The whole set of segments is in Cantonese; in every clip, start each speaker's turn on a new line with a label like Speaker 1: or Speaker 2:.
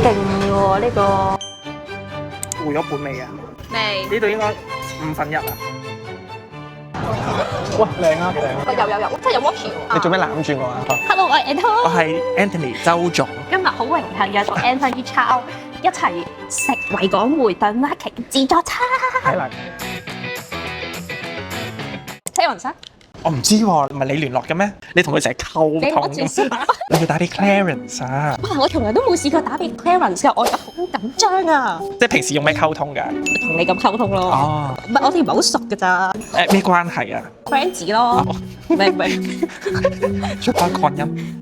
Speaker 1: 勁喎呢個。
Speaker 2: 回咗本未啊？
Speaker 1: 未。
Speaker 2: 呢度應該1/5啊。哇，靚啊，幾靚啊！
Speaker 1: 有，真係有 watch 喎。
Speaker 2: 你做咩攬住我啊
Speaker 1: Hello， 我係 Anton。
Speaker 2: 我係 Anthony 周總。
Speaker 1: 今日好榮幸嘅同 Anthony Chow 一齊食維港匯頓 market 自助餐。
Speaker 2: 係啦，
Speaker 1: 車雲山。
Speaker 2: 我唔知喎，唔係你聯絡嘅咩？你同佢成日溝
Speaker 1: 你
Speaker 2: 通
Speaker 1: 攞住先。
Speaker 2: 你要打俾 Clarence 啊！
Speaker 1: 哇！我從來都冇試過打俾 Clarence 㗎，我而家好緊張啊！
Speaker 2: 即係平時用咩溝通㗎？
Speaker 1: 同你咁溝通咯。
Speaker 2: 哦，
Speaker 1: 唔係我哋唔係好熟㗎咋
Speaker 2: 咩關係啊？
Speaker 1: ，friends 咯。明？
Speaker 2: 出翻擴音。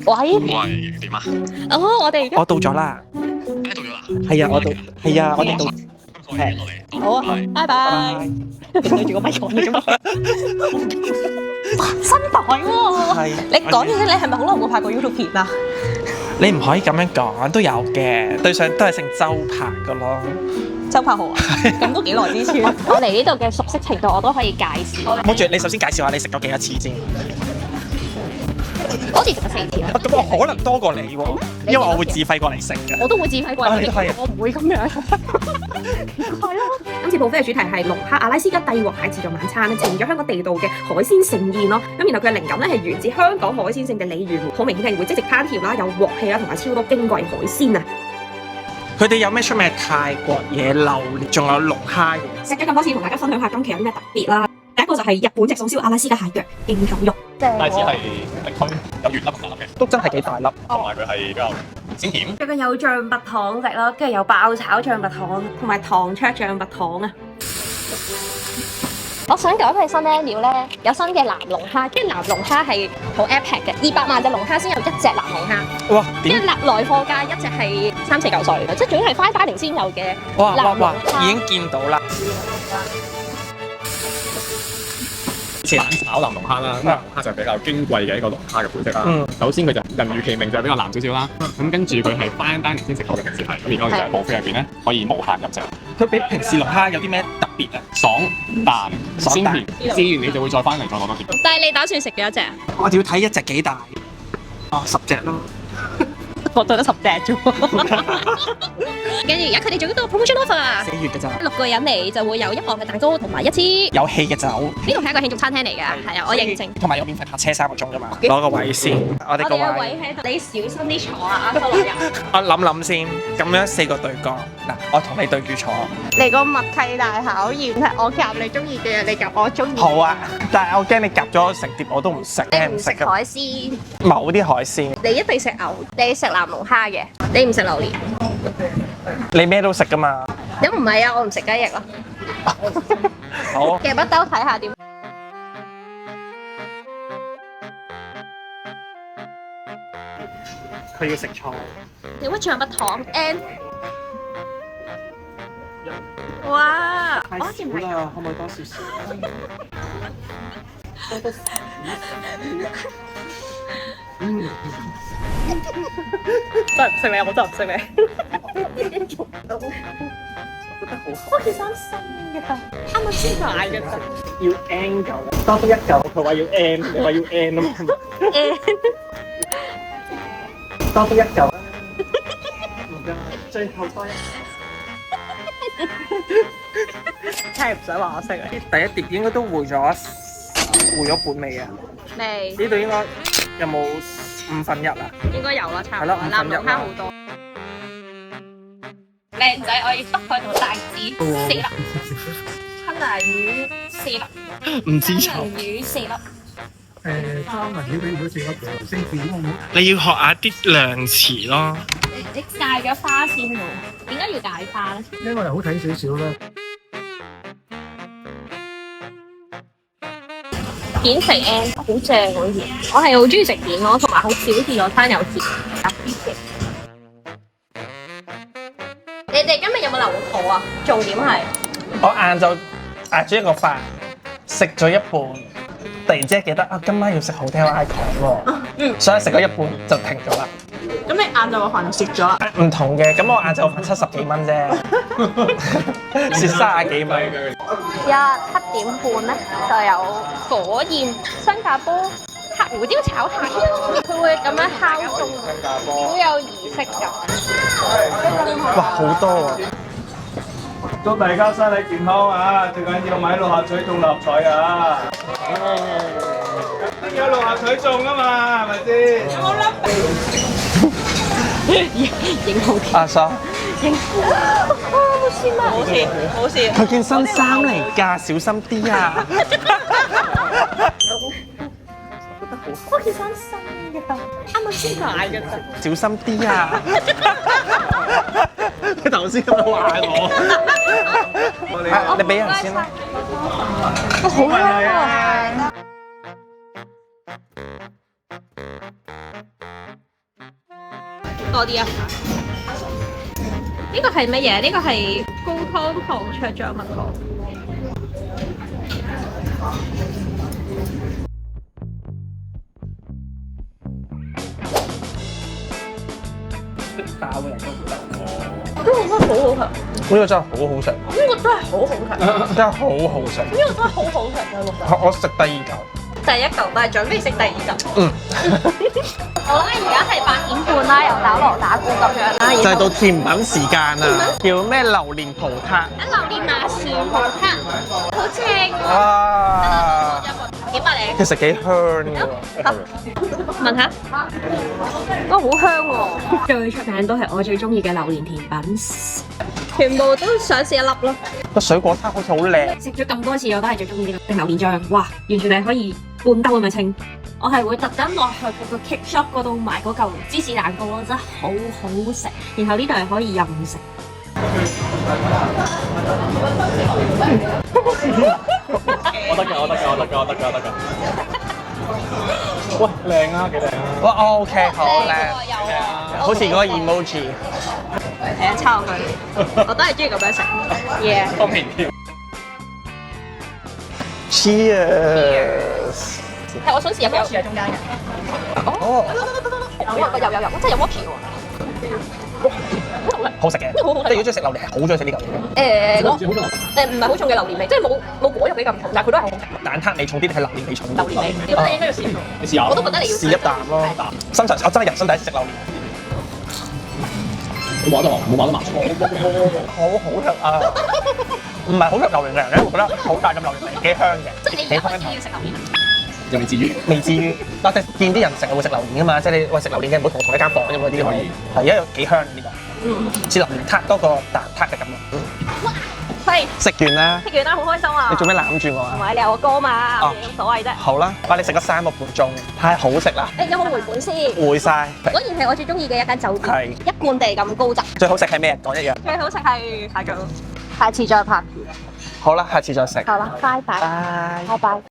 Speaker 1: 喂，
Speaker 3: 喂，點啊？
Speaker 1: 哦，我哋而家
Speaker 2: 我到咗啦。
Speaker 3: 到咗啦？
Speaker 2: 係啊，我到。係啊，我哋到。
Speaker 3: 咁我影落嚟。
Speaker 1: 好啊，拜拜。對住個咪講你做乜？哇，新袋喎！
Speaker 2: 係。
Speaker 1: 你講嘢，你係咪好耐冇拍過 YouTube 片啊？
Speaker 2: 你唔可以咁樣講，都有嘅。對上都係姓周拍嘅咯。
Speaker 1: 周柏豪啊，咁都幾耐之前。我嚟呢度嘅熟悉程度，我都可以介紹。
Speaker 2: 冇住，你首先介紹下你食咗幾多次先。
Speaker 1: 好似食咗4次啦。
Speaker 2: 咁我可能多過你喎，因為我會自費過嚟食嘅。
Speaker 1: 我都會自費過嚟食，
Speaker 2: 你都係啊
Speaker 1: 我唔會咁樣。係咯。今次 buffet 嘅主題係龍蝦阿拉斯加帝王蟹自助晚餐咧，呈現咗香港地道嘅海鮮盛宴咯。咁然後佢嘅靈感咧係源自香港海鮮盛嘅鯉魚門，好明顯係會即席烹調啦，有鑊氣啦，同埋超多矜貴海鮮啊！
Speaker 2: 佢哋有咩出名？泰國嘢、榴蓮，仲有龍蝦嘢。
Speaker 1: 食咗咁多次，同大家分享下今期有啲咩特別啦。第一個就係日本直送燒阿拉斯加蟹腳勁厚肉，
Speaker 3: 大致係力推有原粒咁大粒嘅，
Speaker 2: 都真係幾大粒。
Speaker 3: 同埋佢係比較鮮甜。
Speaker 1: 佢嘅有醬拔糖食啦，跟住有爆炒醬拔糖，同埋糖灼醬拔糖啊！我想講佢新 menu 咧，有新嘅藍龍蝦，跟住藍龍蝦係好 epic 嘅，200萬隻龍蝦先有一隻藍龍蝦。
Speaker 2: 哇！
Speaker 1: 跟
Speaker 2: 點？
Speaker 1: 住來貨價一隻係3-4嚿水，即係總係fine dining先有嘅
Speaker 2: 哇！
Speaker 1: 藍龍蝦。
Speaker 2: 已經見到啦。
Speaker 3: 板炒藍龍蝦啦，咁藍龍蝦就係比較矜貴嘅一個龍蝦嘅配色啦。
Speaker 2: 嗯
Speaker 3: 首先佢就人如其名就係比較藍少少啦。咁跟住佢係 fine dining 先食到嘅，平時係。咁而家佢就係buffet入邊咧可以無限入席，
Speaker 2: 佢比平時龍蝦有啲咩特別啊？
Speaker 3: 爽彈
Speaker 2: 爽彈
Speaker 3: 鮮甜，自然你就會再翻嚟再攞多啲。
Speaker 1: 但係你打算食幾多隻啊？
Speaker 2: 我哋要睇一隻幾大。10隻咯。
Speaker 1: 我對得10隻啫喎。跟住而家佢哋仲有一個 promotion offer 啊
Speaker 2: 4月嘅咋。
Speaker 1: ，6個人嚟就會有1磅嘅蛋糕同埋一支。
Speaker 2: 有氣嘅酒。
Speaker 1: 呢度係一個慶祝餐廳嚟㗎，係啊，我認證。
Speaker 2: 同埋有免費泊車3個鐘㗎嘛。攞個位先。我哋個
Speaker 1: 我哋嘅位
Speaker 2: 位。
Speaker 1: 喺度，你小心啲坐啊，收落人。
Speaker 2: 我諗先，咁樣4個對角。嗱，我同你對住坐。
Speaker 1: 嚟個默契大考驗係我夾你中意嘅嘢，你夾我中意。
Speaker 2: 好啊，但係我驚你夾咗成碟我都唔食，
Speaker 1: 你唔食
Speaker 2: 㗎。
Speaker 1: 海鮮，
Speaker 2: 某啲海鮮，
Speaker 1: 你一定食牛，你食藍龍蝦嘅，你唔食榴蓮。
Speaker 2: 你咩都食㗎嘛。
Speaker 1: 咁唔係啊，我唔食雞翼咯。
Speaker 2: 好。
Speaker 1: 夾一兜睇下點。
Speaker 2: 佢要食菜。
Speaker 1: 有乜醬拔糖 and 哇！
Speaker 2: 太
Speaker 1: 我好似唔係
Speaker 2: 少啦，可唔可以多少少？多多少少。
Speaker 1: 真係唔食你，我真係唔食你。
Speaker 2: 覺得好
Speaker 1: 嗰件衫新嘅，啱啱先買嘅咋。
Speaker 2: 要 N 嚿，多一嚿。佢話要 N，你話要 N 啊嘛。多一嚿啦。唔該，最後多一嚿。
Speaker 1: 真係唔想話我識你。
Speaker 2: 第一碟應該都回咗本未啊？
Speaker 1: 未，
Speaker 2: 呢度應該有冇1/5啊？
Speaker 1: 應該有啦，差唔多。
Speaker 2: 係咯
Speaker 1: 藍龍蝦好多。靚仔，我要北海道大子4粒，吞拿魚4粒，
Speaker 2: 唔知
Speaker 1: 三文魚4粒。
Speaker 4: 三文魚俾佢4粒嘅，星期好唔好？
Speaker 2: 你要學下啲量詞咯。
Speaker 1: 你戒咗花先喎？點解要戒花咧？
Speaker 4: 因為好睇少少啦。
Speaker 1: 件食 N 好正喎，好似我係好中意食件咯，同埋好少自助餐有件特別嘅。你哋今日有冇留肚啊？重點係
Speaker 2: 我晏晝嗌咗一個飯，食咗一半，突然之間記得啊，今晚要食 hotel icon 喎，所以食咗一半就停咗啦。
Speaker 1: 咁你晏晝個飯就蝕咗啦。
Speaker 2: 唔同嘅，咁我晏晝飯70幾蚊啫，蝕30幾蚊。
Speaker 1: 7點半咧就有火焰新加坡黑
Speaker 5: 胡椒炒蟹，佢會咁樣敲鐘，好有儀式感。
Speaker 2: 哇，好多啊！
Speaker 6: 祝大家身體健康啊！最緊要買六合彩中六合彩啊！邊有六合彩中啊嘛，係咪先？
Speaker 5: 影好
Speaker 2: 阿嫂，
Speaker 5: 冇事。
Speaker 2: 佢件新衫嚟㗎，小心啲啊！
Speaker 5: 我件衫新嘅，啱啱先買嘅咋。
Speaker 2: 小心啲啊！佢頭先咁樣話我，你俾人先啦。
Speaker 5: 好香啊！多啲啊！呢個係乜嘢？呢個係高湯糖灼醬蜜糖。呢個真係好好食，
Speaker 2: 呢個真係好好食，
Speaker 5: 呢個真係好好食，
Speaker 2: 真係好好食。
Speaker 5: 呢個真係好好食啊！
Speaker 2: 我食第二嚿。
Speaker 5: 第一嚿，但係準備食第二嚿。
Speaker 2: 嗯。
Speaker 5: 好啦，而家係8點半啦，又打鑼打鼓咁樣啦。
Speaker 2: 就係到甜品時間啊！叫咩榴蓮葡撻。
Speaker 5: 榴蓮麻薯葡撻，好正喎！
Speaker 2: 哇！
Speaker 5: 點啊你？
Speaker 2: 其實幾香㗎。
Speaker 5: 問下，哇好香喎！
Speaker 1: 最出名都係我最中意嘅榴蓮甜品，
Speaker 5: 全部都想試一粒咯。
Speaker 2: 個水果撻好似好靚。
Speaker 1: 食咗咁多次我都係最中意呢個榴蓮醬，哇！完全係可以半兜咁樣清。我係會特登落去嗰個 cake shop 嗰度買嗰嚿芝士蛋糕咯，真係好好食。然後呢度係可以任食。
Speaker 3: 我得㗎。哇，靚啊，幾靚啊！
Speaker 2: 哇，OK，好靚，
Speaker 5: 有啊，
Speaker 2: 好似嗰個 emoji。
Speaker 5: 係啊，抄佢，我都係中意咁樣食。耶！
Speaker 3: 方便添。
Speaker 2: Cheers！
Speaker 5: 係，我想試有冇樹喺中間嘅。
Speaker 2: 哦，
Speaker 5: 有，真係有 mochi 喎。
Speaker 2: 好食嘅。
Speaker 5: 呢個好好食
Speaker 2: 即係如果中意食榴蓮，係好中意食呢嚿嘢。
Speaker 5: 唔係好重嘅榴蓮味，即係冇果肉味咁重，但係佢都係好食。
Speaker 2: 蛋撻味重啲定係榴蓮味重啲？
Speaker 5: 榴蓮味，我覺得應該要試。
Speaker 3: 你試下。
Speaker 5: 我都覺得你要
Speaker 2: 試一啖咯。我真係人生第一次食榴蓮。
Speaker 3: 冇買得麻薯。
Speaker 2: 好好食啊！唔係好食榴蓮嘅人咧，會覺得好大咁榴蓮味，幾香嘅。
Speaker 5: 即係你而家開始要食榴蓮。
Speaker 3: 又未至於。
Speaker 2: 未至於，但係見啲人成日會食榴蓮噶嘛，即係你喂食榴蓮嘅唔好同一間房咁嗰啲可以。係而家有幾香呢個，似榴蓮撻多過蛋撻嘅感覺。
Speaker 5: 係
Speaker 2: 食完啦，
Speaker 5: 食完啦，好開心啊！
Speaker 2: 你做咩攬住我
Speaker 5: 唔
Speaker 2: 啊？
Speaker 5: 係你係我哥嘛，
Speaker 2: 哦
Speaker 5: 冇所謂啫。
Speaker 2: 好啦，哇！你食咗3個半鐘，太好食啦，
Speaker 5: 誒有冇回本先？
Speaker 2: 會晒。
Speaker 5: 果然係我最中意嘅一間酒店，
Speaker 2: 係
Speaker 5: 一貫地咁高質。
Speaker 2: 最好食係咩？講一樣。
Speaker 5: 最好食係蟹腳，下次再拍。
Speaker 2: 好啦，下次再食。
Speaker 5: 好啦，拜拜。
Speaker 2: 拜。
Speaker 5: 拜拜。